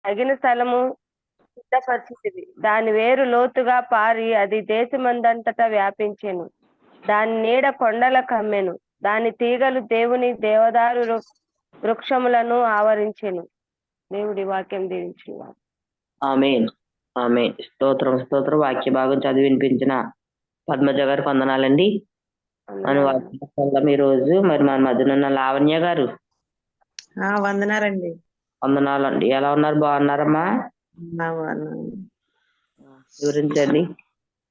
తగిన స్థలము సిద్ధపరిచితివి. దాని వేరు లోతుగా పారి అది దేశమందంతటా వ్యాపించెను. దాని నీడ కొండల కమ్మెను. దాని తీగలు దేవుని దేవదారు వృక్షములను ఆవరించెను. దేవుడి వాక్యం దీవించును. ఆమేన్. ఆమేన్. స్తోత్రం స్తోత్రం. వాక్య భాగం చదివి వినిపించిన పద్మజ గారికి వందనాలండి. మన వాక్యం ఈ రోజు మరి మన మధ్యన ఉన్న లావణ్య గారు వందనాలండి. వందనాలండి. ఎలా ఉన్నారు? బాగున్నారమ్మా? వివరించండి.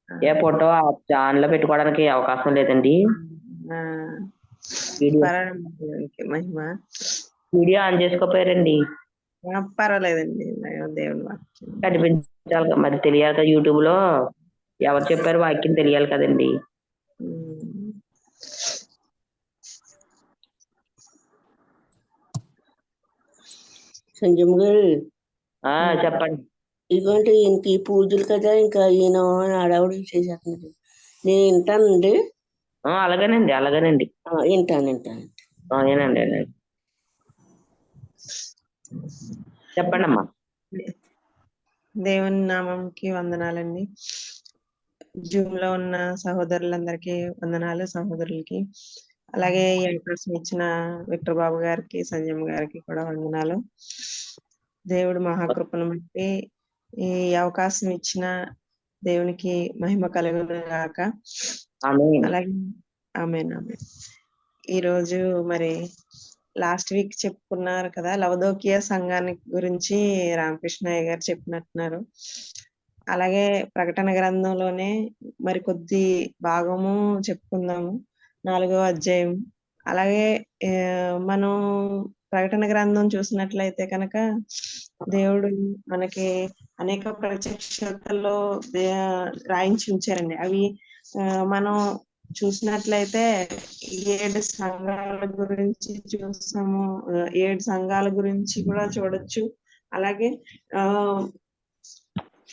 ఏ ఫోటో ఛానల్ లో పెట్టుకోవడానికి అవకాశం లేదండి. మహిమ వీడియో ఆన్ చేసుకోపోయారండి. పర్వాలేదండి. దేవుని వాక్యం కనిపించాలి మరి, తెలియాలి కదా. యూట్యూబ్ లో ఎవరు చెప్పారు వాక్యం తెలియాలి కదండి. సంజయ్ గారు చెప్పండి. ఇదిగోండి ఇంక ఈ పూజలు కదా, ఇంకా ఈయన ఆడవిడ చేసేస్తున్నారు. నేను వింటానండి. అలాగేనండి. అలాగేనండి. వింటాను. ఏనండి. చెప్పండి అమ్మా. దేవుని నామంకి వందనాలండి. జూమ్ లో ఉన్న సహోదరులందరికీ వందనాలు, సహోదరులకి. అలాగే ఈ అవకాశం ఇచ్చిన విక్టర్ బాబు గారికి, సంజయ్ గారికి కూడా వందనాలు. దేవుడు మహాకృపను బట్టి ఈ అవకాశం ఇచ్చిన దేవునికి మహిమ కలుగును గాక. అలాగే ఆమేన్. ఈరోజు మరి లాస్ట్ వీక్ చెప్పుకున్నారు కదా, లవదోకియా సంఘానికి గురించి రామకృష్ణయ్య గారు చెప్పినట్టున్నారు. అలాగే ప్రకటన గ్రంథంలోనే మరి కొద్ది భాగము చెప్పుకుందాము. 4వ అధ్యాయం. అలాగే మనం ప్రకటన గ్రంథం చూసినట్లయితే కనుక దేవుడు మనకి అనేక ప్రత్యక్షతల్లో రాయించి ఉంచారండి. అవి మనం చూసినట్లయితే 7 సంఘాల గురించి చూస్తాము. 7 సంఘాల గురించి కూడా చూడొచ్చు. అలాగే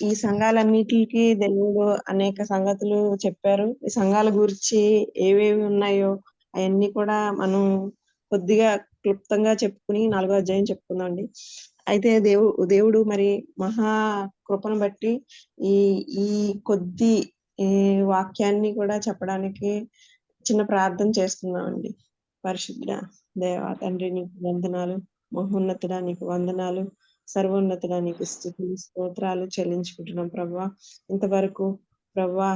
ఈ సంఘాలన్నిటికి దేవుడు అనేక సంగతులు చెప్పారు. ఈ సంఘాల గురించి ఏవేవి ఉన్నాయో అవన్నీ కూడా మనం కొద్దిగా క్లుప్తంగా చెప్పుకుని 4వ అధ్యాయం చెప్పుకుందామండి. అయితే దేవుడు మరి మహా కృపను బట్టి ఈ కొద్ది వాక్యాన్ని కూడా చెప్పడానికి చిన్న ప్రార్థన చేస్తున్నామండి. పరిశుద్ధ దేవా తండ్రి, నీకు వందనాలు. మహోన్నతుడా నీకు వందనాలు. సర్వోన్నతుడా నీకు స్తుతులు స్తోత్రాలు చెల్లించుకుంటున్నాం ప్రభువా. ఇంతవరకు ప్రభువా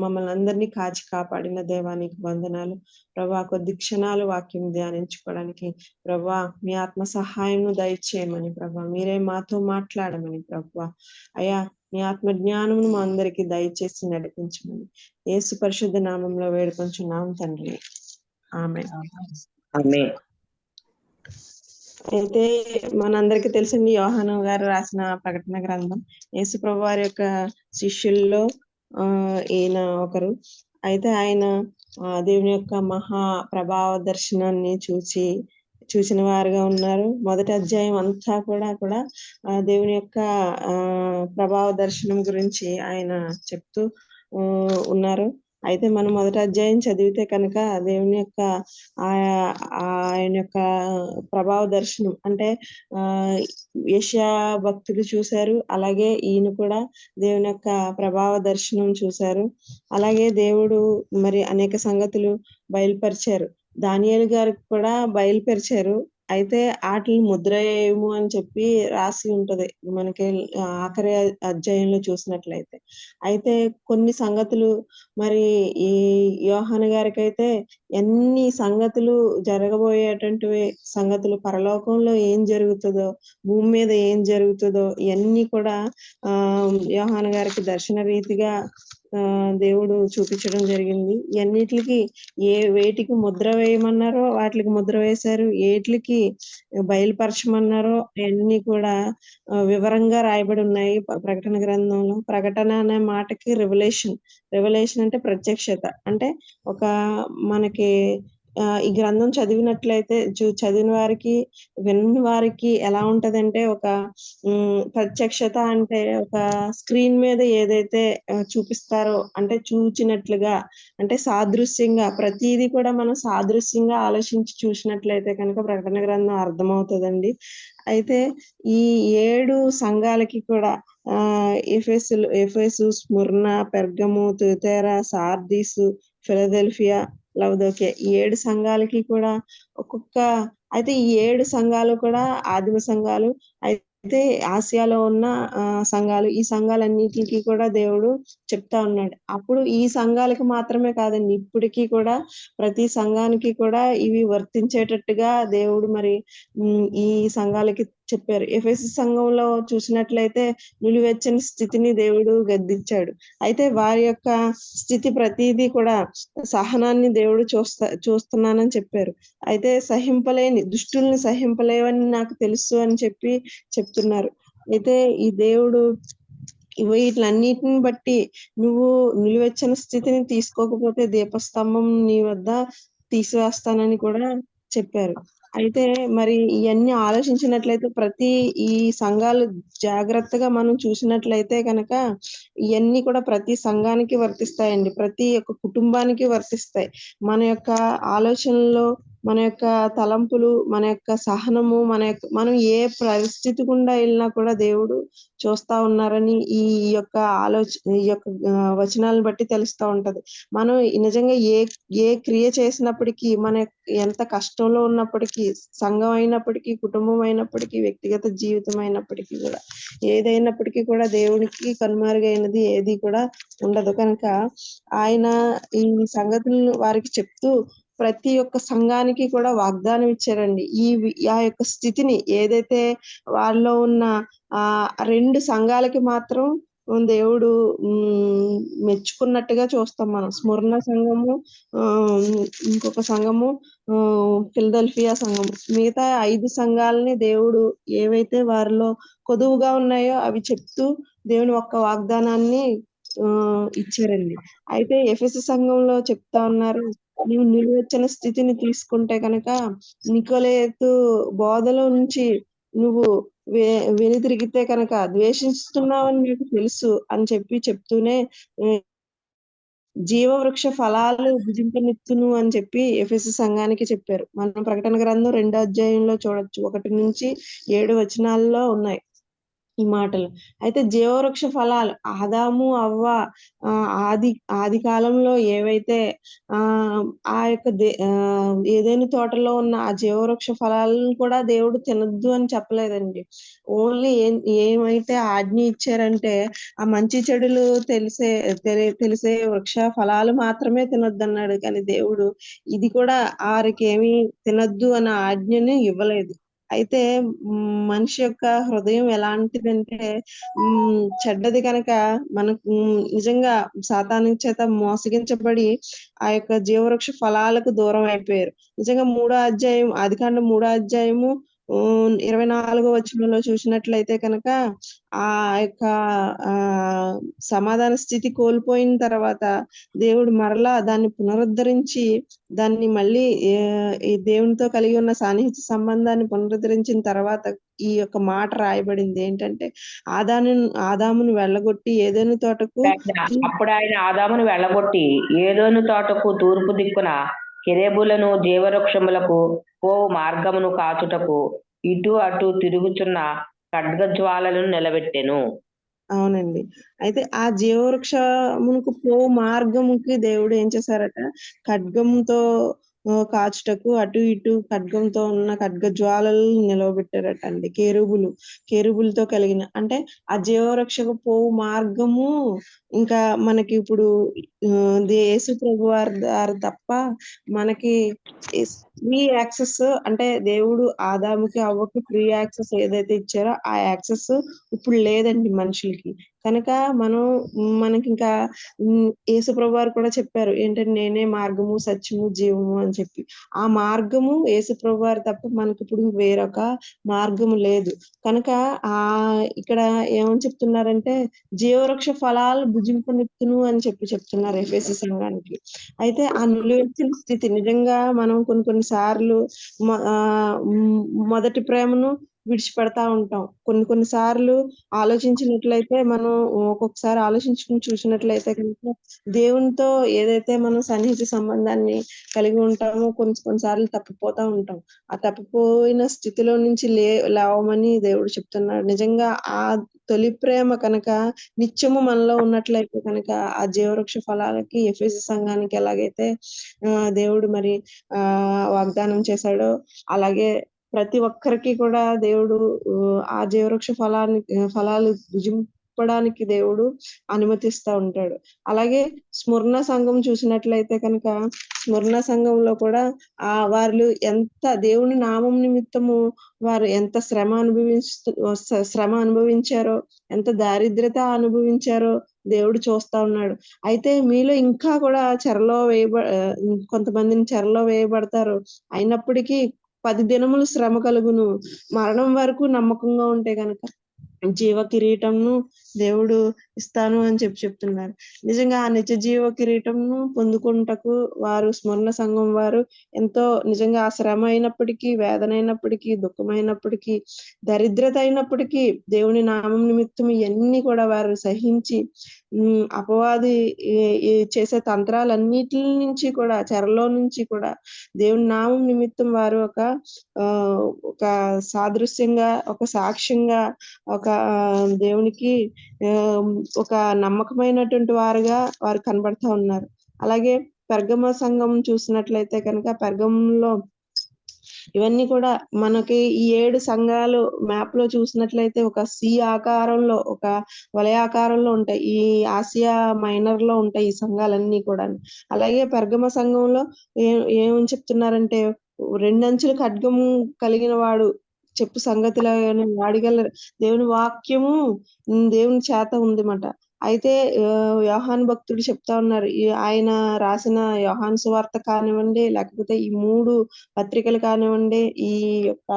మమ్మల్ని అందరినీ కాచి కాపాడిన దేవానికి వందనాలు ప్రభువా. కొద్ది క్షణాలు వాక్యం ధ్యానించుకోవడానికి ప్రభువా మీ ఆత్మ సహాయం దయచేయమని ప్రభువా, మీరే మాతో మాట్లాడమని ప్రభువా. అయ్యా మీ ఆత్మ జ్ఞానమును మా అందరికి దయచేసి నడిపించమని యేసు పరిశుద్ధ నామంలో వేడుకొంచున్నాం తండ్రి. ఆమేన్. అయితే మనందరికి తెలిసింది యోహాను గారు రాసిన ప్రకటన గ్రంథం. యేసు ప్రభు వారి యొక్క శిష్యుల్లో ఈయన ఒకరు. అయితే ఆయన దేవుని యొక్క మహా ప్రభావ దర్శనాన్ని చూసిన వారుగా ఉన్నారు. మొదటి అధ్యాయం అంతా కూడా దేవుని యొక్క ప్రభావ దర్శనం గురించి ఆయన చెప్తూ ఉన్నారు. అయితే మనం మొదటి అధ్యాయం చదివితే కనుక దేవుని యొక్క ఆయన యొక్క ప్రభావ దర్శనం అంటే యెషయా భక్తులు చూశారు. అలాగే ఈయన కూడా దేవుని యొక్క ప్రభావ దర్శనం చూశారు. అలాగే దేవుడు మరి అనేక సంగతులు బయలుపరిచారు. దానియేలు గారికి కూడా బయలుపరిచారు. అయితే వాటిని ముద్ర వేయము అని చెప్పి రాసి ఉంటది మనకి ఆఖరి అధ్యాయంలో చూసినట్లయితే. అయితే కొన్ని సంగతులు మరి ఈ యోహాను గారికి అయితే ఎన్ని సంగతులు జరగబోయేటటువంటి సంగతులు, పరలోకంలో ఏం జరుగుతుందో, భూమి మీద ఏం జరుగుతుందో ఇవన్నీ కూడా యోహాను గారికి దర్శన రీతిగా దేవుడు చూపించడం జరిగింది. ఇవన్నిటికి వేటికి ముద్ర వేయమన్నారో వాటికి ముద్ర వేశారు, ఏటికి బయలుపరచమన్నారో అవన్నీ కూడా వివరంగా రాయబడి ఉన్నాయి ప్రకటన గ్రంథంలో. ప్రకటన అనే మాటకి రెవల్యూషన్ అంటే ప్రత్యక్షత. అంటే ఒక మనకి ఈ గ్రంథం చదివినట్లయితే చదివిన వారికి విన్న వారికి ఎలా ఉంటదంటే ఒక ప్రత్యక్షత అంటే ఒక స్క్రీన్ మీద ఏదైతే చూపిస్తారో అంటే చూచినట్లుగా అంటే సాదృశ్యంగా ప్రతిదీ కూడా మనం సాదృశ్యంగా ఆలోచించి చూసినట్లయితే కనుక ప్రకటన గ్రంథం అర్థమవుతుందండి. అయితే ఈ 7 సంఘాలకి కూడా ఎఫెసు, స్ముర్న, పెర్గము, తుయతైర, సార్దీసు, ఫిలదెల్ఫియా, లవదోకియా ఈ 7 సంఘాలకి కూడా అయితే ఈ 7 సంఘాలు కూడా ఆదిమ సంఘాలు. అయితే ఆసియాలో ఉన్న సంఘాలు, ఈ సంఘాలన్నిటికి కూడా దేవుడు చెప్తా ఉన్నాడు. అప్పుడు ఈ సంఘాలకు మాత్రమే కాదండి, ఇప్పటికీ కూడా ప్రతి సంఘానికి కూడా ఇవి వర్తించేటట్టుగా దేవుడు మరి ఈ సంఘాలకి చెప్పారు. ఎఫెసు సంఘంలో చూసినట్లయితే నిలువెచ్చని స్థితిని దేవుడు గద్దించాడు. అయితే వారి యొక్క స్థితి ప్రతిదీ కూడా సహనాన్ని దేవుడు చూస్తున్నానని చెప్పారు. అయితే దుష్టుల్ని సహింపలేవని నాకు తెలుసు అని చెప్తున్నారు. అయితే ఈ దేవుడు వీటిలన్నిటిని బట్టి నువ్వు నిలువెచ్చని స్థితిని తీసుకోకపోతే దీపస్తంభం నీ వద్ద తీసివేస్తానని కూడా చెప్పారు. అయితే మరి ఇవన్నీ ఆలోచించినట్లయితే ప్రతి ఈ సంఘాలు జాగ్రత్తగా మనం చూసినట్లయితే కనుక ఇవన్నీ కూడా ప్రతి సంఘానికి వర్తిస్తాయండి, ప్రతి ఒక్క కుటుంబానికి వర్తిస్తాయి. మన యొక్క ఆలోచనలో, మన యొక్క తలంపులు, మన యొక్క సహనము, మనం ఏ పరిస్థితి గుండా వెళ్ళినా కూడా దేవుడు చూస్తా ఉన్నారని ఈ యొక్క వచనాలను బట్టి తెలుస్తా ఉంటది. మనం నిజంగా ఏ క్రియ చేసినప్పటికీ, మన ఎంత కష్టంలో ఉన్నప్పటికీ, సంఘం అయినప్పటికీ, కుటుంబం అయినప్పటికీ, వ్యక్తిగత జీవితం అయినప్పటికీ కూడా ఏదైనప్పటికీ కూడా దేవునికి కనుమరుగైనది ఏది కూడా ఉండదు. కనుక ఆయన ఈ సంగతులను వారికి చెప్తూ ప్రతి ఒక్క సంఘానికి కూడా వాగ్దానం ఇచ్చారండి. ఆ యొక్క స్థితిని ఏదైతే వాళ్ళలో ఉన్న 2 సంఘాలకి మాత్రం దేవుడు మెచ్చుకున్నట్టుగా చూస్తాం మనం. స్ముర్ణ సంఘము, ఇంకొక సంఘము ఫిలదెల్ఫియా సంఘము. మిగతా 5 సంఘాలని దేవుడు ఏవైతే వారిలో కొదువుగా ఉన్నాయో అవి చెప్తూ దేవుని ఒక్క వాగ్దానాన్ని ఇచ్చారండి. అయితే ఎఫెసు సంఘంలో చెప్తా ఉన్నారు, నీవు నిలువెచ్చని స్థితిని తీసుకుంటే కనుక నికోలేతు బోధలో నుంచి నువ్వు వెనుతిరిగితే కనుక ద్వేషిస్తున్నావని మీకు తెలుసు అని చెప్తూనే జీవవృక్ష ఫలాలు భుజింపనిత్తును అని చెప్పి ఎఫెసు సంఘానికి చెప్పారు. మనం ప్రకటన గ్రంథం 2వ అధ్యాయంలో చూడొచ్చు. 1 నుంచి 7 వచనాల్లో ఉన్నాయి ఈ మాటలు. అయితే జీవవృక్ష ఫలాలు ఆదాము, అవ్వ ఆది కాలంలో ఏవైతే ఆ యొక్క ఏదైనా తోటలో ఉన్న ఆ జీవవృక్ష ఫలాలను కూడా దేవుడు తినొద్దు అని చెప్పలేదండి. ఓన్లీ ఏమైతే ఆజ్ఞ ఇచ్చారంటే ఆ మంచి చెడులు తెలిసే వృక్ష ఫలాలు మాత్రమే తినొద్దు అన్నాడు. కానీ దేవుడు ఇది కూడా ఆరికేమీ తినొద్దు అన్న ఆజ్ఞని ఇవ్వలేదు. అయితే మనిషి యొక్క హృదయం ఎలాంటిదంటే చెడ్డది కనుక మనకు నిజంగా సాతాను చేత మోసగించబడి ఆ యొక్క జీవవృక్ష ఫలాలకు దూరం అయిపోయారు. నిజంగా 3వ అధ్యాయం, ఆదికాండం 3వ అధ్యాయము 24వ వచనంలో చూసినట్లయితే కనుక ఆ యొక్క సమాధాన స్థితి కోల్పోయిన తర్వాత దేవుడు మరలా దాన్ని పునరుద్ధరించి దాన్ని మళ్ళీ ఈ దేవునితో కలిగి ఉన్న సాన్నిహిత్య సంబంధాన్ని పునరుద్ధరించిన తర్వాత ఈ యొక్క మాట రాయబడింది ఏంటంటే, ఆదామును వెళ్ళగొట్టి ఏదోను తోటకు అప్పుడు ఆయన ఆదామును వెళ్ళగొట్టి ఏదోను తోటకు తూర్పు దిక్కున కెరూబులను జీవవృక్షములకు పోవు మార్గమును కాచుటకు ఇటు అటు తిరుగుచున్న ఖడ్గజ్వాలను నిలబెట్టెను. అవునండి. అయితే ఆ జీవవృక్షమునకు పోవు మార్గముకి దేవుడు ఏం చేశారట, ఖడ్గంతో కాచుటకు అటు ఇటు ఖడ్గంతో ఉన్న ఖడ్గజ్వాలలు నిలవబెట్టారట అండి. కేరుబులతో కలిగిన అంటే ఆ జీవవృక్షకు పోవు మార్గము ఇంకా మనకి ఇప్పుడు యేసు ప్రభు వారు తప్ప మనకి ఫ్రీ యాక్సెస్ అంటే దేవుడు ఆదాముకి అవ్వకి ఫ్రీ యాక్సెస్ ఏదైతే ఇచ్చారో ఆ యాక్సెస్ ఇప్పుడు లేదండి మనుషులకి. కనుక మనకి ఇంకా యేసుప్రభు వారు కూడా చెప్పారు ఏంటంటే నేనే మార్గము సత్యము జీవము అని చెప్పి. ఆ మార్గము యేసుప్రభు వారు తప్ప మనకిప్పుడు వేరొక మార్గము లేదు. కనుక ఇక్కడ ఏమని చెప్తున్నారంటే జీవవృక్ష ఫలాలు భుజింపనిత్తును అని చెప్తున్నారు ఎఫెసీ సంఘానికి. అయితే ఆ నిలువెత్తిన స్థితి నిజంగా మనం కొన్ని సార్లు మొదటి ప్రేమను విడిచిపెడతా ఉంటాం. కొన్ని సార్లు ఆలోచించినట్లయితే మనం ఒక్కొక్కసారి ఆలోచించుకుని చూసినట్లయితే కనుక దేవునితో ఏదైతే మనం సన్నిహిత సంబంధాన్ని కలిగి ఉంటామో కొన్ని సార్లు తప్పిపోతా ఉంటాం. ఆ తప్పిపోయిన స్థితిలో నుంచి లేవమని దేవుడు చెప్తున్నాడు. నిజంగా ఆ తొలి ప్రేమ కనుక నిత్యము మనలో ఉన్నట్లయితే కనుక ఆ జీవవృక్ష ఫలాలకి ఎఫెసీ సంఘానికి ఎలాగైతే దేవుడు మరి వాగ్దానం చేశాడో అలాగే ప్రతి ఒక్కరికి కూడా దేవుడు ఆ జీవవృక్ష ఫలాలు భుజింపడానికి దేవుడు అనుమతిస్తా ఉంటాడు. అలాగే స్మరణ సంఘం చూసినట్లయితే కనుక స్మరణ సంఘంలో కూడా వాళ్ళు ఎంత దేవుని నామం నిమిత్తము వారు ఎంత శ్రమ అనుభవించారో, ఎంత దారిద్రత అనుభవించారో దేవుడు చూస్తా ఉన్నాడు. అయితే మీలో ఇంకా కూడా కొంతమందిని చెరలో వేయబడతారు. అయినప్పటికీ 10 దినములు శ్రమ కలుగును, మరణం వరకు నమ్మకంగా ఉంటే గనక జీవ కిరీటంను దేవుడు ఇస్తాను అని చెప్తున్నారు. నిజంగా ఆ నిజ జీవ కిరీటంను పొందుకుంటకు వారు స్మరణ సంఘం వారు ఎంతో నిజంగా ఆ శ్రమ అయినప్పటికీ, వేదన అయినప్పటికీ, దుఃఖమైనప్పటికీ, దరిద్రత అయినప్పటికీ దేవుని నామం నిమిత్తం ఇవన్నీ కూడా వారు సహించి అపవాది చేసే తంత్రాలన్నిటి నుంచి కూడా చెరలో నుంచి కూడా దేవుని నామం నిమిత్తం వారు ఒక సాదృశ్యంగా, ఒక సాక్ష్యంగా, ఒక దేవునికి ఒక నమ్మకమైనటువంటి వారుగా వారు కనబడతా ఉన్నారు. అలాగే పెర్గమ సంఘం చూసినట్లయితే కనుక పెర్గంలో ఇవన్నీ కూడా మనకి ఈ 7 సంఘాలు మ్యాప్ లో చూసినట్లయితే ఒక సి ఆకారంలో, ఒక వలయాకారంలో ఉంటాయి. ఈ ఆసియా మైనర్ లో ఉంటాయి ఈ సంఘాలన్నీ కూడా. అలాగే పెర్గమ సంఘంలో ఏమని చెప్తున్నారంటే 2 అంచుల ఖడ్గము కలిగిన వాడు చెప్పు సంగతులను వాడిగల దేవుని వాక్యము దేవుని చేత ఉందన్నమాట. అయితే యోహాను భక్తుడు చెప్తా ఉన్నారు, ఆయన రాసిన యోహాను సువార్త కానివ్వండి, లేకపోతే ఈ 3 పత్రికలు కానివ్వండి, ఈ యొక్క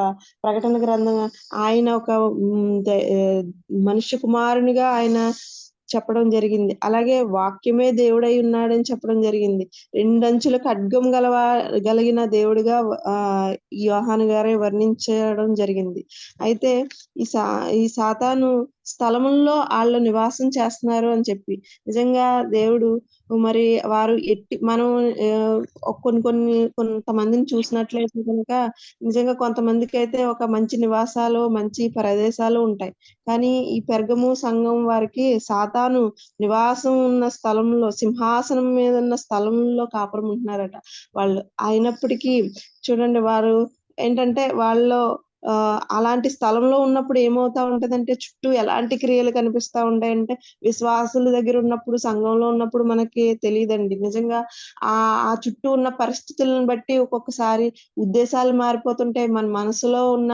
ప్రకటన గ్రంథం, ఆయన ఒక మనుష్య కుమారునిగా ఆయన చెప్పడం జరిగింది. అలాగే వాక్యమే దేవుడై ఉన్నాడని చెప్పడం జరిగింది. 2 అంచుల ఖడ్గం గలిగిన దేవుడిగా యోహాను గారే వర్ణించడం జరిగింది. అయితే ఈ సాతాను స్థలముల్లో వాళ్ళు నివాసం చేస్తున్నారు అని చెప్పి నిజంగా దేవుడు మరి వారు మనం కొంతమందిని చూసినట్లయితే కనుక నిజంగా కొంతమందికి అయితే ఒక మంచి నివాసాలు, మంచి ప్రదేశాలు ఉంటాయి. కానీ ఈ పెర్గము సంఘం వారికి సాతాను నివాసం ఉన్న స్థలంలో, సింహాసనం మీద ఉన్న స్థలంలో కాపురం ఉంటున్నారట వాళ్ళు. అయినప్పటికీ చూడండి వారు ఏంటంటే వాళ్ళు అలాంటి స్థలంలో ఉన్నప్పుడు ఏమవుతా ఉంటదంటే చుట్టూ ఎలాంటి క్రియలు కనిపిస్తా ఉంటాయంటే విశ్వాసుల దగ్గర ఉన్నప్పుడు, సంఘంలో ఉన్నప్పుడు మనకి తెలియదండి. నిజంగా ఆ చుట్టూ ఉన్న పరిస్థితులను బట్టి ఒక్కొక్కసారి ఉద్దేశాలు మారిపోతుంటాయి. మన మనసులో ఉన్న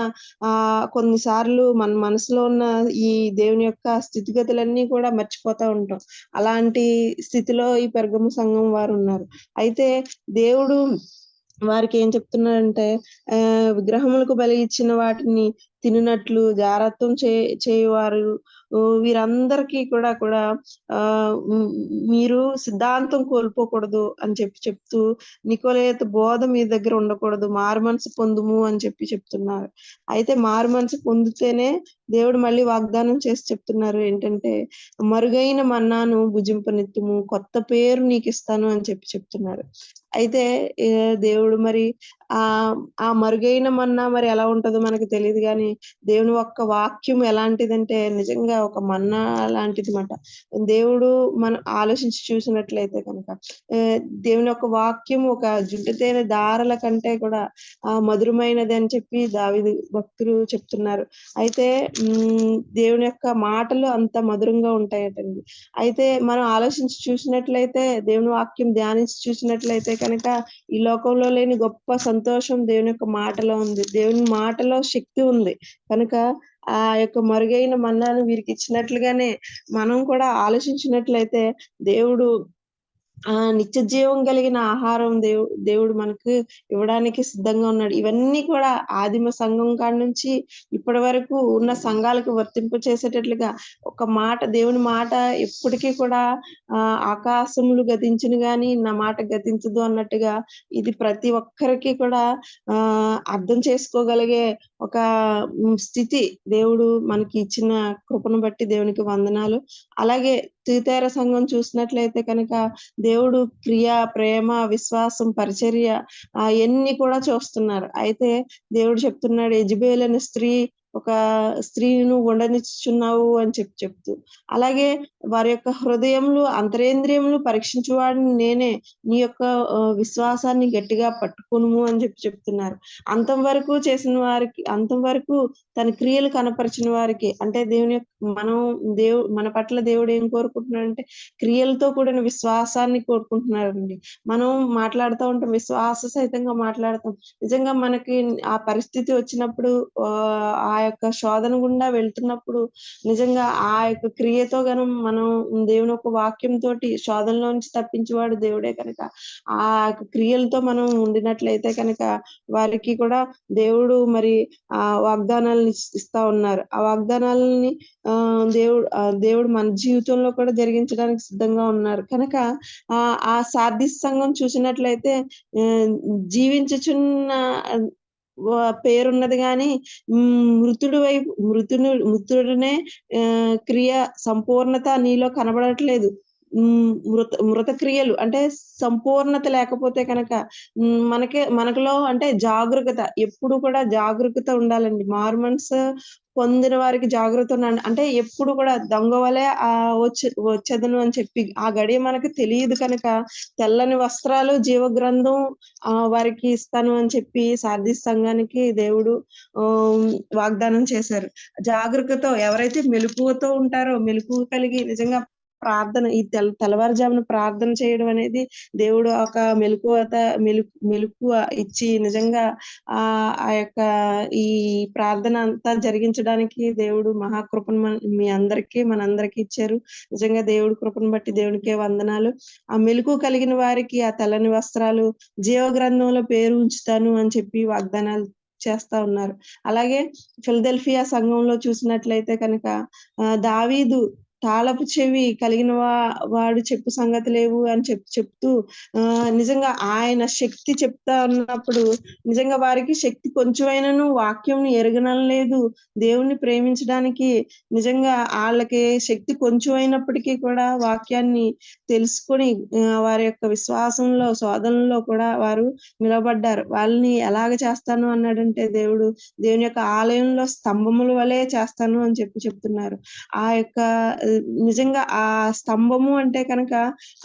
కొన్నిసార్లు మన మనసులో ఉన్న ఈ దేవుని యొక్క స్థితిగతులన్నీ కూడా మర్చిపోతా ఉంటాం. అలాంటి స్థితిలో ఈ పెర్గము సంఘం వారు ఉన్నారు. అయితే దేవుడు వారికి ఏం చెప్తున్నాడంటే విగ్రహములకు బలి ఇచ్చిన వాటిని తినునట్లు జారత్వం చేయువారు వీరందరికీ కూడా మీరు సిద్ధాంతం కోల్పోకూడదు అని చెప్తూ నికోలేతు బోధ మీ దగ్గర ఉండకూడదు, మారు మనసు పొందుము అని చెప్తున్నారు. అయితే మారు మనసు పొందితేనే దేవుడు మళ్ళీ వాగ్దానం చేసి చెప్తున్నారు ఏంటంటే మరుగైన మన్నాను భుజింపనెత్తుము, కొత్త పేరు నీకు ఇస్తాను అని చెప్తున్నారు. అయితే దేవుడు మరి ఆ మరుగైన మన్నా మరి ఎలా ఉంటుందో మనకు తెలియదు, కానీ దేవుని ఒక్క వాక్యం ఎలాంటిదంటే నిజంగా ఒక మన్నా లాంటిది మాట. దేవుడు మనం ఆలోచించి చూసినట్లయితే కనుక దేవుని యొక్క వాక్యం ఒక జుంటితేనె దారల కంటే కూడా మధురమైనది అని చెప్పి దావీదు భక్తులు చెప్తున్నారు. అయితే దేవుని యొక్క మాటలు అంత మధురంగా ఉంటాయటండి. అయితే మనం ఆలోచించి చూసినట్లయితే, దేవుని వాక్యం ధ్యానించి చూసినట్లయితే కనుక ఈ లోకంలో లేని గొప్ప సంతోషం దేవుని యొక్క మాటలో ఉంది. దేవుని మాటలో శక్తి ఉంది కనుక ఆ యొక్క మరుగైన మన్నాను వీరికి ఇచ్చినట్లుగానే మనం కూడా ఆలోచించినట్లయితే దేవుడు నిత్య జీవం కలిగిన ఆహారం దేవుడు మనకు ఇవ్వడానికి సిద్ధంగా ఉన్నాడు. ఇవన్నీ కూడా ఆదిమ సంఘం కాడ నుంచి ఇప్పటి వరకు ఉన్న సంఘాలకు వర్తింప చేసేటట్లుగా ఒక మాట, దేవుని మాట ఎప్పటికీ కూడా ఆకాశములు గతించును గాని నా మాట గతించదు అన్నట్టుగా ఇది ప్రతి ఒక్కరికి కూడా అర్థం చేసుకోగలిగే ఒక స్థితి దేవుడు మనకి ఇచ్చిన కృపను బట్టి దేవునికి వందనాలు. అలాగే తుయతైర సంఘం చూసినట్లయితే కనుక దేవుడు క్రియ, ప్రేమ, విశ్వాసం, పరిచర్య అయన్నీ కూడా చూస్తున్నారు. అయితే దేవుడు చెప్తున్నాడు, యెజబెల్ అనే స్త్రీ ఒక స్త్రీని ఉండనిచ్చుచున్నావు అని చెప్తూ, అలాగే వారి యొక్క హృదయములు అంతరేంద్రియములు పరీక్షించువాడిని నేనే, నీ యొక్క విశ్వాసాన్ని గట్టిగా పట్టుకొనుము అని చెప్తున్నారు. అంతం వరకు చేసిన వారికి, అంతం వరకు తన క్రియలు కనపరిచిన వారికి, అంటే మన పట్ల దేవుడు ఏం కోరుకుంటున్నాడంటే క్రియలతో కూడిన విశ్వాసాన్ని కోరుకుంటున్నారండి. మనం మాట్లాడుతూ ఉంటాం, విశ్వాస సహితంగా మాట్లాడతాం. నిజంగా మనకి ఆ పరిస్థితి వచ్చినప్పుడు ఆ యొక్క శోధన గుండా వెళ్తున్నప్పుడు నిజంగా ఆ యొక్క క్రియతో మనం దేవుని యొక్క వాక్యంతో శోధనలో నుంచి తప్పించేవాడు దేవుడే కనుక ఆ యొక్క క్రియలతో మనం ఉండినట్లయితే కనుక వారికి కూడా దేవుడు మరి ఆ వాగ్దానాలను ఇస్తా ఉన్నారు. ఆ వాగ్దానాలని దేవుడు మన జీవితంలో కూడా జరిగించడానికి సిద్ధంగా ఉన్నారు కనుక ఆ సార్దీస్ సంఘం చూసినట్లయితే జీవించుచున్న పేరున్నది గాని మృతుడనే క్రియ సంపూర్ణత నీలో కనబడట్లేదు. మృత క్రియలు అంటే సంపూర్ణత లేకపోతే కనుక మనకులో అంటే జాగరూకత, ఎప్పుడు కూడా జాగరూకత ఉండాలండి. మార్మన్స్ పొందిన వారికి జాగ్రత్త ఉండండి. అంటే ఎప్పుడు కూడా దొంగ వలె వచ్చేదను అని చెప్పి ఆ గడియ మనకు తెలియదు కనుక తెల్లని వస్త్రాలు, జీవగ్రంథం వారికి ఇస్తాను అని చెప్పి సార్దీస్ సంఘానికి దేవుడు వాగ్దానం చేశారు. జాగరూకతో ఎవరైతే మెలకువతో ఉంటారో, మెలకువ కలిగి నిజంగా ప్రార్థన ఈ తెల్లవారుజామున ప్రార్థన చేయడం అనేది దేవుడు ఒక మెలకువ ఇచ్చి నిజంగా ఆ యొక్క ఈ ప్రార్థన అంతా జరిగించడానికి దేవుడు మహాకృపను మనందరికీ ఇచ్చారు. నిజంగా దేవుడి కృపను బట్టి దేవునికే వందనాలు. ఆ మెలకువ కలిగిన వారికి ఆ తెల్లని వస్త్రాలు, జీవ గ్రంథంలో పేరు ఉంచుతాను అని చెప్పి వాగ్దానాలు చేస్తా ఉన్నారు. అలాగే ఫిలదెల్ఫియా సంఘంలో చూసినట్లయితే కనుక దావీదు తాళపు చెవి కలిగిన వాడు చెప్పు సంగతి లేవు అని చెప్తూ నిజంగా ఆయన శక్తి చెప్తా ఉన్నప్పుడు నిజంగా వారికి శక్తి కొంచెమైనను వాక్యం ఎరగనలేదు. దేవుణ్ణి ప్రేమించడానికి నిజంగా వాళ్ళకి శక్తి కొంచెం అయినప్పటికీ కూడా వాక్యాన్ని తెలుసుకొని వారి యొక్క విశ్వాసంలో, శోధనలో కూడా వారు నిలబడ్డారు. వాళ్ళని ఎలాగ చేస్తాను అన్నాడంటే దేవుని యొక్క ఆలయంలో స్తంభముల వలె చేస్తాను అని చెప్తున్నారు. ఆ యొక్క నిజంగా ఆ స్తంభము అంటే కనుక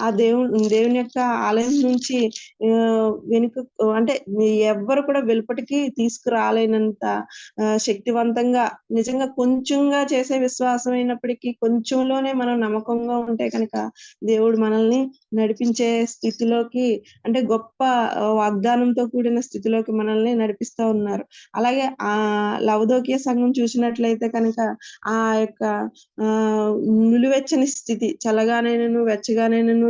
ఆ దేవుని యొక్క ఆలయం నుంచి వెనుక అంటే ఎవ్వరు కూడా వెలుపటికి తీసుకురాలేనంత శక్తివంతంగా, నిజంగా కొంచెంగా చేసే విశ్వాసం అయినప్పటికీ కొంచెంలోనే మనం నమ్మకంగా ఉంటే కనుక దేవుడు మనల్ని నడిపించే స్థితిలోకి, అంటే గొప్ప వాగ్దానంతో కూడిన స్థితిలోకి మనల్ని నడిపిస్తా ఉన్నారు. అలాగే ఆ లవదోకియ సంఘం చూసినట్లయితే కనుక ఆ యొక్క నులివెచ్చని స్థితి, చల్లగానైనను వెచ్చగానైనను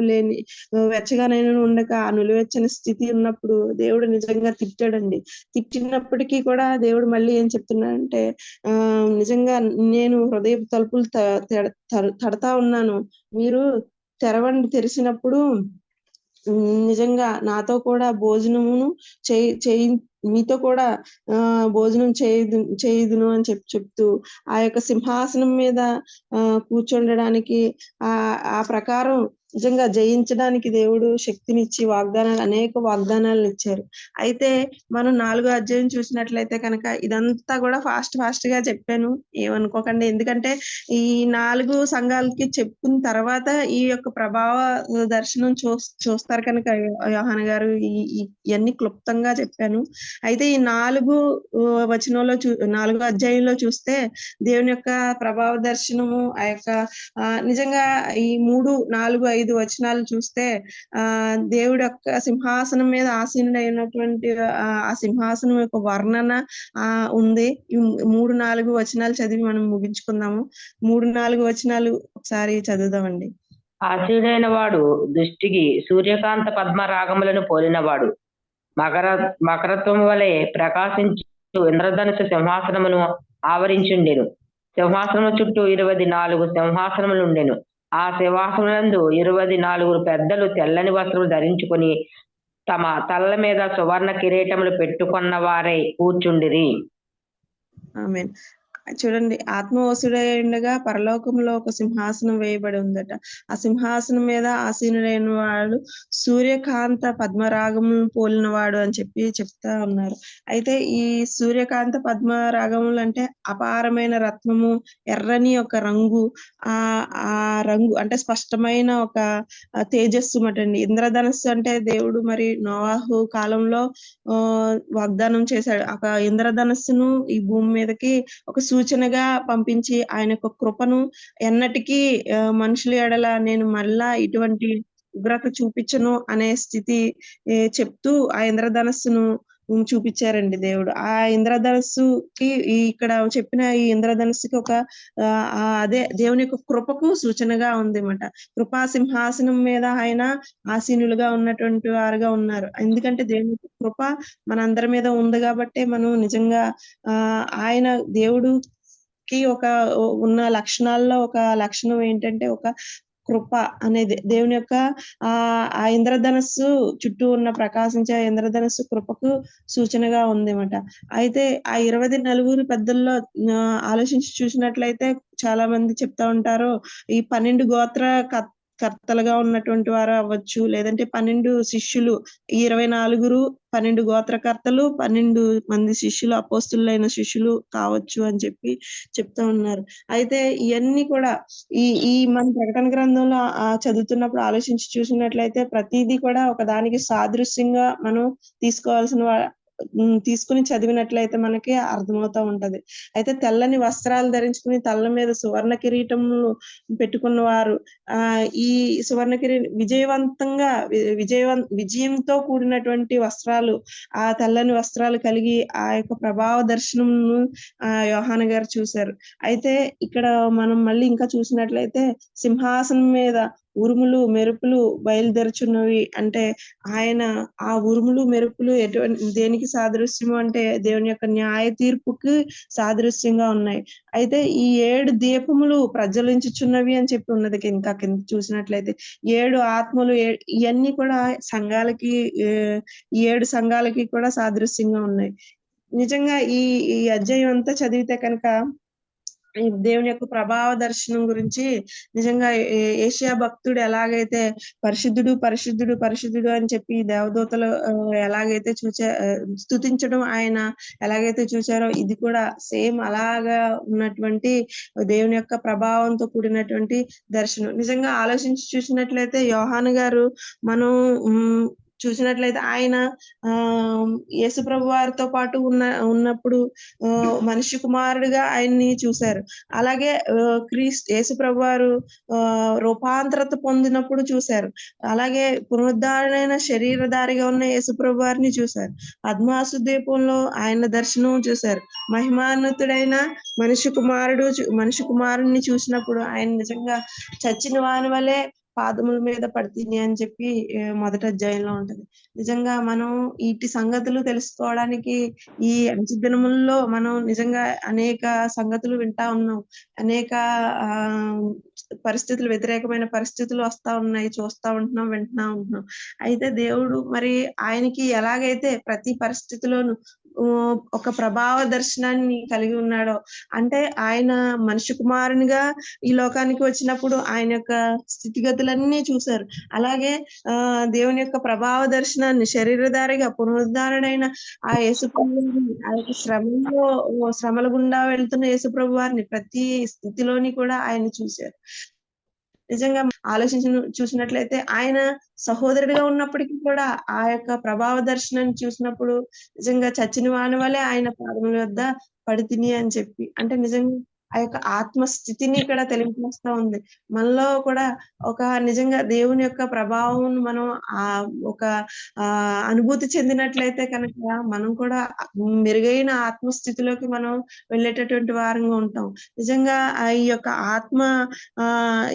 ఉండక ఆ నులివెచ్చని స్థితి ఉన్నప్పుడు దేవుడు నిజంగా తిట్టాడండి. తిట్టినప్పటికీ కూడా దేవుడు మళ్ళీ ఏం చెప్తున్నాడంటే నిజంగా నేను హృదయ తలుపులు తడతా ఉన్నాను, మీరు తెరిచినప్పుడు నిజంగా నాతో కూడా భోజనమును మీతో కూడా భోజనం చేయుదును అని చెప్తూ ఆ యొక్క సింహాసనం మీద కూర్చుండడానికి ఆ ప్రకారం నిజంగా జయించడానికి దేవుడు శక్తినిచ్చి అనేక వాగ్దానాలను ఇచ్చారు. అయితే మనం 4వ అధ్యాయం చూసినట్లయితే కనుక ఇదంతా కూడా ఫాస్ట్ గా చెప్పాను, ఏమనుకోకండి. ఎందుకంటే ఈ 4 సంఘాలకి చెప్పిన తర్వాత ఈ యొక్క ప్రభావ దర్శనం చూస్తారు కనుక యోహాను గారు ఇవన్నీ క్లుప్తంగా చెప్పాను. అయితే ఈ 4 వచనంలో 4వ అధ్యాయంలో చూస్తే దేవుని యొక్క ప్రభావ దర్శనము, ఆ యొక్క నిజంగా ఈ 3, 4, 4-5 వచనాలు చూస్తే దేవుడి యొక్క సింహాసనం మీద ఆసీనుడైనటువంటి ఆ సింహాసనం యొక్క వర్ణన ఉంది. ఈ 3-4 వచనాలు చదివి మనం ముగించుకుందాము. 3-4 వచనాలు ఒకసారి చదువుదామండి. ఆశీనుడైన వాడు దృష్టికి సూర్యకాంత పద్మరాగములను పోలినవాడు. మకరత్వము వలె ప్రకాశించు ఇంద్రధనుసు సింహాసనమును ఆవరించుండెను. సింహాసనము చుట్టూ 24 సింహాసనములుండెను. ఆ సింహాసనములందు 24 పెద్దలు తెల్లని వస్త్రములు ధరించుకొని తమ తలల మీద సువర్ణ కిరీటములు పెట్టుకున్న వారై కూర్చుండిరి. ఆమేన్. చూడండి, ఆత్మవశుడై ఉండగా పరలోకంలో ఒక సింహాసనం వేయబడి ఉందట. ఆ సింహాసనం మీద ఆసీనుడైన వాడు సూర్యకాంత పద్మరాగములను పోలిన వాడు అని చెప్తా ఉన్నారు. అయితే ఈ సూర్యకాంత పద్మరాగములు అంటే అపారమైన రత్నము, ఎర్రని ఒక రంగు, ఆ రంగు అంటే స్పష్టమైన ఒక తేజస్సు మటండి. ఇంద్రధనస్సు అంటే దేవుడు మరి నోవాహు కాలంలో వాగ్దానం చేశాడు. ఒక ఇంద్రధనస్సును ఈ భూమి మీదకి ఒక సూచనగా పంపించి ఆయన యొక్క కృపను ఎన్నటికీ మనుషుల ఎడల నేను మళ్ళా ఇటువంటి ఉగ్రత చూపించను అనే స్థితి చెప్తూ ఆ ఇంద్రధనస్సును చూపించారండి దేవుడు. ఆ ఇంద్రధనస్సుకి ఇక్కడ చెప్పిన ఈ ఇంద్రధనస్సుకి ఒక అదే దేవుని యొక్క కృపకు సూచనగా ఉంది అన్నమాట. కృపా సింహాసనం మీద ఆయన ఆసీనులుగా ఉన్నటువంటి వారుగా ఉన్నారు. ఎందుకంటే దేవుని కృప మనందరి మీద ఉంది కాబట్టి మనం నిజంగా ఆయన దేవుడుకి ఉన్న లక్షణాల్లో ఒక లక్షణం ఏంటంటే ఒక కృప అనేది దేవుని యొక్క ఆ ఇంద్రధనస్సు చుట్టూ ఉన్న ప్రకాశించే ఇంద్రధనస్సు కృపకు సూచనగా ఉందన్నమాట. అయితే ఆ 24 పెద్దల్లో ఆలోచించి చూసినట్లయితే చాలా మంది చెప్తా ఉంటారు, ఈ 12 గోత్ర కర్తలుగా ఉన్నటువంటి వారు అవ్వచ్చు, లేదంటే 12 శిష్యులు, ఈ 24 12 గోత్రకర్తలు, 12 మంది శిష్యులు, అపోస్తులైన శిష్యులు కావచ్చు అని చెప్తా ఉన్నారు. అయితే ఇవన్నీ కూడా ఈ మన ప్రకటన గ్రంథంలో చదువుతున్నప్పుడు ఆలోచించి చూసినట్లయితే ప్రతిదీ కూడా ఒక దానికి సాదృశ్యంగా మనం తీసుకుని చదివినట్లయితే మనకి అర్థమవుతా ఉంటది. అయితే తెల్లని వస్త్రాలు ధరించుకుని తల్ల మీద సువర్ణ కిరీటములు పెట్టుకున్న వారు ఈ సువర్ణ విజయంతో కూడినటువంటి వస్త్రాలు, ఆ తెల్లని వస్త్రాలు కలిగి ఆ యొక్క ప్రభావ దర్శనమును యోహాను గారు చూశారు. అయితే ఇక్కడ మనం మళ్ళీ ఇంకా చూసినట్లయితే సింహాసనం మీద ఉరుములు మెరుపులు బయలుదేరుచున్నవి అంటే ఆయన ఆ ఉరుములు మెరుపులు దేనికి సాదృశ్యము అంటే దేవుని యొక్క న్యాయ తీర్పుకి సాదృశ్యంగా ఉన్నాయి. అయితే ఈ 7 దీపములు ప్రజ్వలించుచున్నవి అని చెప్పి ఉన్నది. ఇంకా కింద చూసినట్లయితే 7 ఆత్మలు, ఇవన్నీ కూడా సంఘాలకి, ఈ 7 సంఘాలకి కూడా సాదృశ్యంగా ఉన్నాయి. నిజంగా ఈ అధ్యాయం అంతా చదివితే కనుక ఈ దేవుని యొక్క ప్రభావ దర్శనం గురించి నిజంగా ఏషియా భక్తుడు ఎలాగైతే పరిశుద్ధుడు పరిశుద్ధుడు పరిశుద్ధుడు అని చెప్పి దేవదూతలు ఎలాగైతే స్తుతించడం ఆయన ఎలాగైతే చూశారో ఇది కూడా సేమ్ అలాగా ఉన్నటువంటి దేవుని యొక్క ప్రభావంతో కూడినటువంటి దర్శనం. నిజంగా ఆలోచించి చూసినట్లయితే యోహాను గారు మనం చూసినట్లయితే ఆయన యేసుప్రభు వారితో పాటు ఉన్నప్పుడు మనిషి కుమారుడిగా ఆయన్ని చూశారు. అలాగే యేసుప్రభు వారు రూపాంతరత పొందినప్పుడు చూశారు. అలాగే పునరుద్ధరణైన శరీరధారిగా ఉన్న యేసుప్రభు వారిని చూశారు. పద్మాసు ద్వీపంలో ఆయన దర్శనం చూశారు. మహిమాన్వితుడైన మనిషి కుమారుడిని చూసినప్పుడు ఆయన నిజంగా చచ్చిన వాని వలె పాదముల మీద పడితిని అని చెప్పి మొదటి అధ్యాయంలో ఉంటది. నిజంగా మనం వీటి సంగతులు తెలుసుకోవడానికి ఈ అంచె దినముల్లో మనం నిజంగా అనేక సంగతులు వింటా ఉన్నాం. అనేక పరిస్థితులు, వ్యతిరేకమైన పరిస్థితులు వస్తా ఉన్నాయి, చూస్తా ఉంటున్నాం, వింటున్నా ఉంటున్నాం. అయితే దేవుడు మరి ఆయనకి ఎలాగైతే ప్రతి పరిస్థితిలోనూ ఒక ప్రభావ దర్శనాన్ని కలిగి ఉన్నాడో, అంటే ఆయన మనిషి కుమారునిగా ఈ లోకానికి వచ్చినప్పుడు ఆయన యొక్క స్థితిగతులన్నీ చూశారు. అలాగే దేవుని యొక్క ప్రభావ దర్శనాన్ని శరీరధారిగా పునరుద్ధరణైన ఆ యేసుప్రభుని ఆ యొక్క శ్రమల గుండా వెళ్తున్న యేసుప్రభు వారిని ప్రతి స్థితిలోని కూడా ఆయన చూశారు. నిజంగా చూసినట్లయితే ఆయన సహోదరుడిగా ఉన్నప్పటికీ కూడా ఆ యొక్క ప్రభావ దర్శనాన్ని చూసినప్పుడు నిజంగా చచ్చిన వాని వలె ఆయన పాదముల వద్ద పడితిని అని చెప్పి, అంటే నిజంగా ఆ యొక్క ఆత్మస్థితిని ఇక్కడ తెలియజేస్తా ఉంది. మనలో కూడా ఒక నిజంగా దేవుని యొక్క ప్రభావం మనం ఒక అనుభూతి చెందినట్లయితే కనుక మనం కూడా మెరుగైన ఆత్మస్థితిలోకి మనం వెళ్ళేటటువంటి వారంగా ఉంటాం. నిజంగా ఈ యొక్క ఆత్మ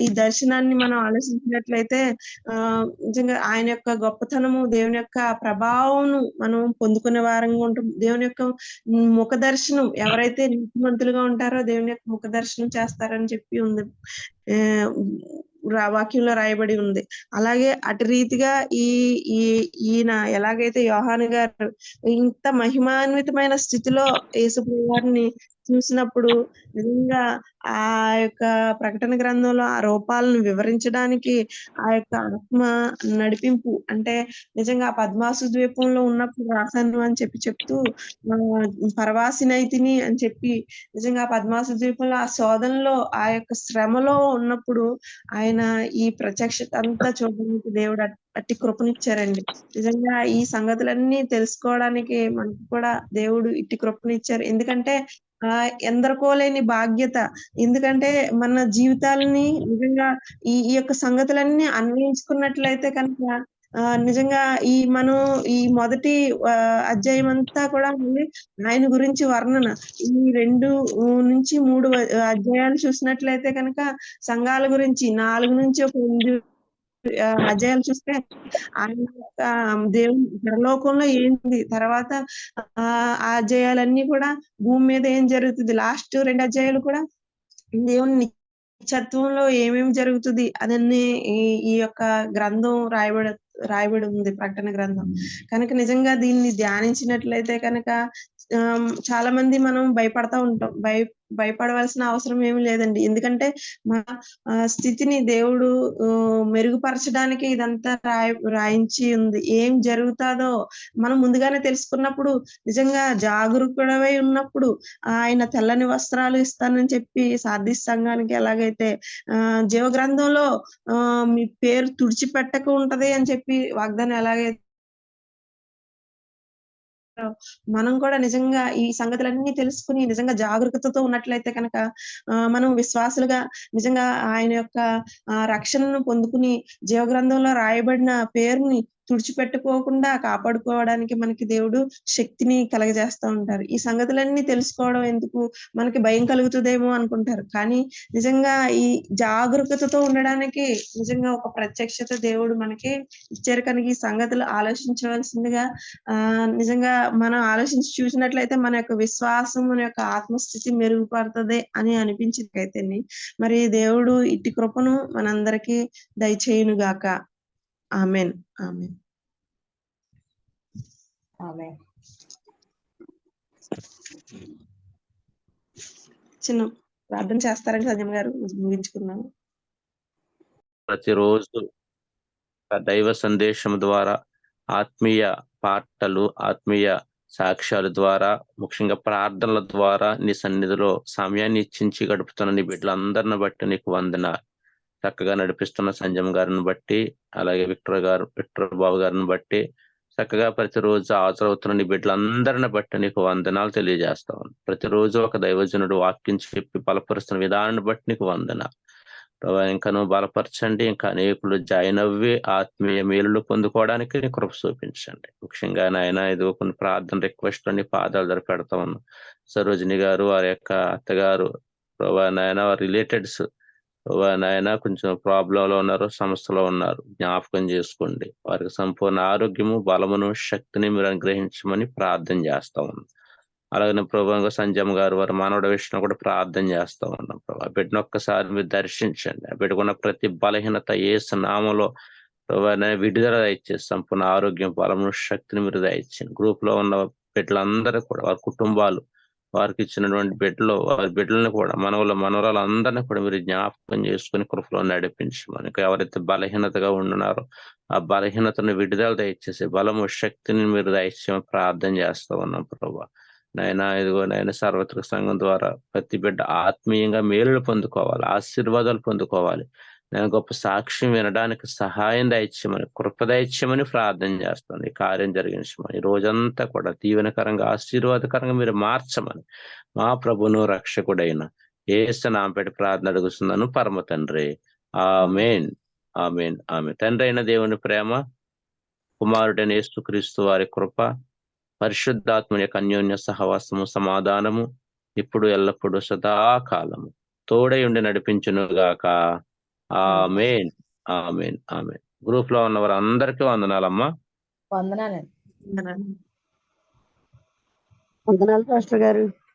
ఈ దర్శనాన్ని మనం ఆలోచించినట్లయితే నిజంగా ఆయన యొక్క గొప్పతనము, దేవుని యొక్క ప్రభావం మనం పొందుకునే వారంగా ఉంటాం. దేవుని యొక్క ముఖ దర్శనం ఎవరైతే నీతిమంతులుగా ఉంటారో దేవుని యొక్క ముఖ దర్శనం చేస్తారని చెప్పి ఉంది. వాక్యంలో రాయబడి ఉంది. అలాగే అటు రీతిగా ఈయన ఎలాగైతే యోహాను గారు ఇంత మహిమాన్వితమైన స్థితిలో యేసుప్రభు వారిని చూసినప్పుడు నిజంగా ఆ యొక్క ప్రకటన గ్రంథంలో ఆ రూపాలను వివరించడానికి ఆ యొక్క ఆత్మ నడిపింపు అంటే నిజంగా పద్మాసు ద్వీపంలో ఉన్నప్పుడు రాశాను అని చెప్తూ పరవాసినైతిని అని చెప్పి నిజంగా పద్మాసు ద్వీపంలో ఆ శోధనలో ఆ యొక్క శ్రమలో ఉన్నప్పుడు ఆయన ఈ ప్రత్యక్షత అంతా చూడడానికి దేవుడు అట్టి కృపనిచ్చారండి. నిజంగా ఈ సంగతులన్నీ తెలుసుకోవడానికి మనకు కూడా దేవుడు ఇట్టి కృపనిచ్చారు. ఎందుకంటే ఎందరికో లేని బాధ్యత. ఎందుకంటే మన జీవితాలని నిజంగా ఈ యొక్క సంగతులన్నీ అన్వయించుకున్నట్లయితే కనుక నిజంగా మనం ఈ మొదటి అధ్యాయం అంతా కూడా మళ్ళీ ఆయన గురించి వర్ణన. ఈ 2-3 అధ్యాయాలు చూసినట్లయితే కనుక సంఘాల గురించి 4 నుంచి ఒక 8 అధ్యాయాలు చూస్తే ఆయన యొక్క దేవుని పరలోకంలో ఏంటి, తర్వాత ఆ అధ్యాయాలన్నీ కూడా భూమి మీద ఏం జరుగుతుంది, లాస్ట్ 2 అధ్యాయాలు కూడా దేవుని నిత్యత్వంలో ఏమేమి జరుగుతుంది అని ఈ యొక్క గ్రంథం రాయబడి ఉంది, ప్రకటన గ్రంథం. కనుక నిజంగా దీన్ని ధ్యానించినట్లయితే కనుక చాలా మంది మనం భయపడతా ఉంటాం. భయపడవలసిన అవసరం ఏమి లేదండి. ఎందుకంటే మన స్థితిని దేవుడు మెరుగుపరచడానికి ఇదంతా రాయించి ఉంది. ఏం జరుగుతాదో మనం ముందుగానే తెలుసుకున్నప్పుడు నిజంగా జాగరూకుడవై ఉన్నప్పుడు ఆయన తెల్లని వస్త్రాలు ఇస్తానని చెప్పి సార్దీస్ సంఘానికి ఎలాగైతే జీవ గ్రంథంలో మీ పేరు తుడిచిపెట్టక ఉంటది అని చెప్పి వాగ్దానం ఎలాగైతే మనం కూడా నిజంగా ఈ సంగతులన్నీ తెలుసుకుని నిజంగా జాగరూకతతో ఉన్నట్లయితే కనుక మనం విశ్వాసులుగా నిజంగా ఆయన యొక్క రక్షణను పొందుకుని జీవగ్రంథంలో రాయబడిన పేరుని తుడిచిపెట్టుకోకుండా కాపాడుకోవడానికి మనకి దేవుడు శక్తిని కలగజేస్తూ ఉంటారు. ఈ సంగతులన్నీ తెలుసుకోవడం ఎందుకు, మనకి భయం కలుగుతుందేమో అనుకుంటారు. కానీ నిజంగా ఈ జాగరూకతతో ఉండడానికి నిజంగా ఒక ప్రత్యక్షత దేవుడు మనకి ఇచ్చారు. కనుక ఈ సంగతులు ఆలోచించవలసిందిగా నిజంగా మనం ఆలోచించి చూసినట్లయితే మన యొక్క విశ్వాసం, మన యొక్క ఆత్మస్థితి మెరుగుపడుతుంది అని అనిపించింది అయితే. మరి దేవుడు ఇట్టి కృపను మనందరికీ దయచేయును గాక. ఆమెన్. ఆమెన్. ఆమేన్. చిన్న ప్రార్థన చేస్తారని సంజయ్ గారు ముగించుకున్నాను. ప్రతిరోజు దైవ సందేశం ద్వారా, ఆత్మీయ పాటలు, ఆత్మీయ సాక్ష్యాల ద్వారా, ముఖ్యంగా ప్రార్థనల ద్వారా నీ సన్నిధిలో సమయాన్ని ఇచ్చించి గడుపుతున్న నీ బిడ్డలందరిని బట్టి నీకు వందనాలు. చక్కగా నడిపిస్తున్న సంజయ్ గారిని బట్టి, అలాగే విక్టర్ బాబు గారిని బట్టి, చక్కగా ప్రతిరోజు హాజరవుతున్న నీ బిడ్డలందరిని బట్టి నీకు వందనాలు తెలియజేస్తా ఉన్నాను. ప్రతిరోజు ఒక దైవజనుడు వాక్యం చెప్పి బలపరుస్తున్న విధానాన్ని బట్టి నీకు వందనాలు. ప్రభా, ఇంకా నువ్వు బలపరచండి. ఇంకా అనేకులు జాయిన్ అవ్వి ఆత్మీయ మేలులు పొందుకోవడానికి నీ కృప చూపించండి. ముఖ్యంగా నాయన ఇదిగో కొన్ని ప్రార్థన రిక్వెస్ట్లు నీ పాదాల దగ్గర పెడతా ఉన్నాం. సరోజిని గారు, వారి యొక్క అత్తగారు, ప్రభా నాయన వారి రిలేటెడ్స్, ప్రభా నాయన కొంచెం ప్రాబ్లంలో ఉన్నారు, సమస్యలో ఉన్నారు, జ్ఞాపకం చేసుకోండి. వారికి సంపూర్ణ ఆరోగ్యము, బలమును, శక్తిని మీరు అనుగ్రహించమని ప్రార్థన చేస్తా ఉన్నాం. అలాగే ప్రభు సంజయ్ గారు వారి మానవుడి విషయంలో కూడా ప్రార్థన చేస్తా ఉన్నాం. ప్రభా బిడ్డను ఒక్కసారి మీరు దర్శించండి. ఆ బిడ్డకున్న ప్రతి బలహీనత యేసు నామములో ప్రభా విడుదల దయచేసి సంపూర్ణ ఆరోగ్యం, బలమును, శక్తిని మీరు దయచేయండి. గ్రూప్ లో ఉన్న బిడ్డలందరూ కూడా, వారి కుటుంబాలు, వారికి ఇచ్చినటువంటి బిడ్డలు, వారి బిడ్డలను కూడా, మనవరాలు అందరినీ కూడా మీరు జ్ఞాపకం చేసుకుని కృపలో నడిపించమని. ఎవరైతే బలహీనతగా ఉంటున్నారో ఆ బలహీనతను విడుదల దయచేసి బలము, శక్తిని మీరు దయచేయమని ప్రార్థన చేస్తా ఉన్నాం. ప్రభా నాయన ఇదిగో నాయన సార్వత్రిక సంఘం ద్వారా ప్రతి బిడ్డ ఆత్మీయంగా మేలులు పొందుకోవాలి, ఆశీర్వాదాలు పొందుకోవాలి. నేను గొప్ప సాక్ష్యం వినడానికి సహాయం దయచేయమని, కృప దయచేయమని ప్రార్థన చేస్తాను. ఈ కార్యం జరిగించమని, రోజంతా కూడా దీవెనకరంగా, ఆశీర్వాదకరంగా మీరు మార్చమని మా ప్రభును రక్షకుడైన యేసు నామం పెట్టి ప్రార్థన అడుగుతున్నాను పరమ తండ్రి. ఆమేన్. ఆమేన్. ఆమేన్. తండ్రి అయిన దేవుని ప్రేమ, కుమారుడైన యేసుక్రీస్తు వారి కృప, పరిశుద్ధాత్మ యొక్క అన్యోన్య సహవాసము, సమాధానము ఇప్పుడు ఎల్లప్పుడూ సదాకాలము తోడై ఉండి నడిపించును గాక. ఆమేన్. ఆమేన్. ఆమేన్. గ్రూప్ లో ఉన్నవారు అందరికీ వందనాలమ్మా. వందనాలండి. వందనాలు పాస్టర్ గారు.